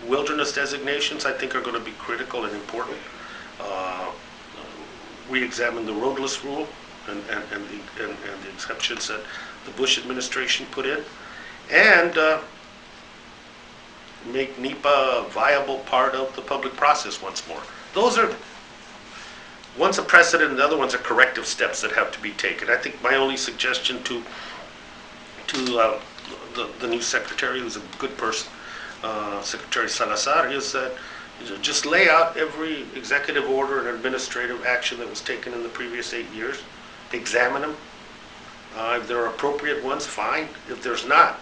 wilderness designations, I think, are going to be critical and important. Re-examine the roadless rule and the exceptions that the Bush administration put in, and make NEPA a viable part of the public process once more. Those are, one's a precedent and the other one's are corrective steps that have to be taken. I think my only suggestion to the new secretary, who's a good person, Secretary Salazar, is that just lay out every executive order and administrative action that was taken in the previous 8 years, examine them. If there are appropriate ones, fine. If there's not,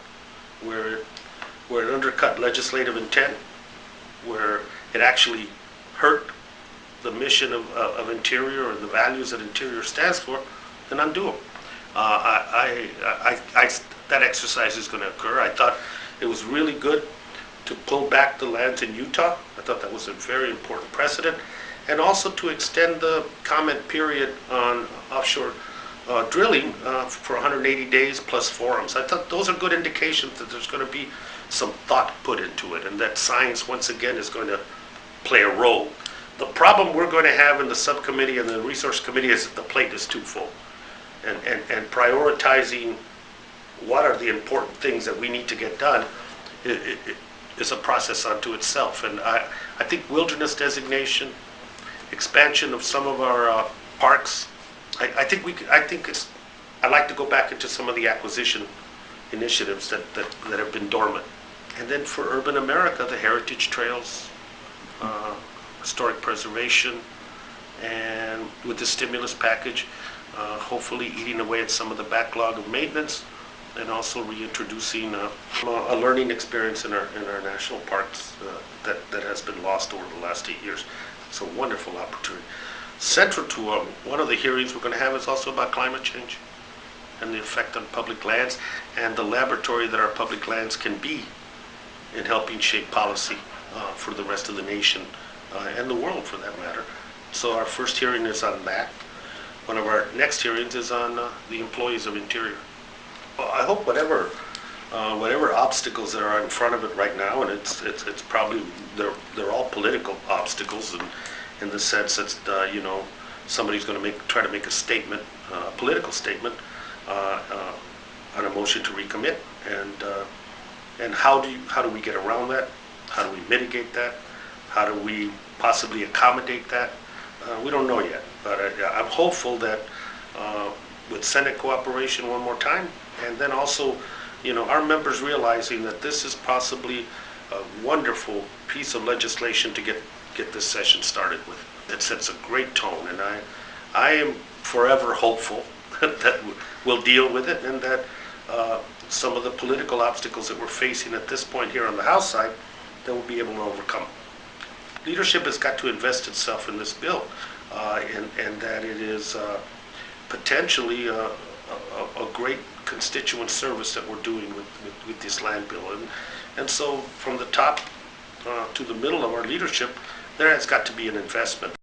where it undercut legislative intent, where it actually hurt the mission of Interior or the values that Interior stands for, then undo them. That exercise is going to occur. I thought it was really good to pull back the lands in Utah. I thought that was a very important precedent. And also to extend the comment period on offshore drilling for 180 days plus forums. I thought those are good indications that there's going to be some thought put into it and that science once again is going to play a role. The problem we're going to have in the subcommittee and the resource committee is that the plate is too full. And prioritizing what are the important things that we need to get done is a process unto itself. And I think wilderness designation, expansion of some of our parks, I'd like to go back into some of the acquisition initiatives that have been dormant. And then for urban America, the heritage trails, historic preservation, and with the stimulus package, hopefully eating away at some of the backlog of maintenance, and also reintroducing a learning experience in our national parks that has been lost over the last 8 years. It's a wonderful opportunity. Central to one of the hearings we're going to have is also about climate change and the effect on public lands and the laboratory that our public lands can be in helping shape policy for the rest of the nation and the world for that matter. So our first hearing is on that. One of our next hearings is on the employees of Interior. Well, I hope whatever obstacles that are in front of it right now, and it's probably they're all political obstacles, in the sense that somebody's going to try to make a statement, a political statement, on a motion to recommit, and how do we get around that? How do we mitigate that? How do we possibly accommodate that? We don't know yet, but I'm hopeful that with Senate cooperation one more time, and then also, our members realizing that this is possibly a wonderful piece of legislation to get this session started with. It sets a great tone, and I am forever hopeful that we'll deal with it, and that some of the political obstacles that we're facing at this point here on the House side, that we'll be able to overcome. Leadership has got to invest itself in this bill, and that it is potentially a great constituent service that we're doing with this land bill. And so from the top to the middle of our leadership, there has got to be an investment.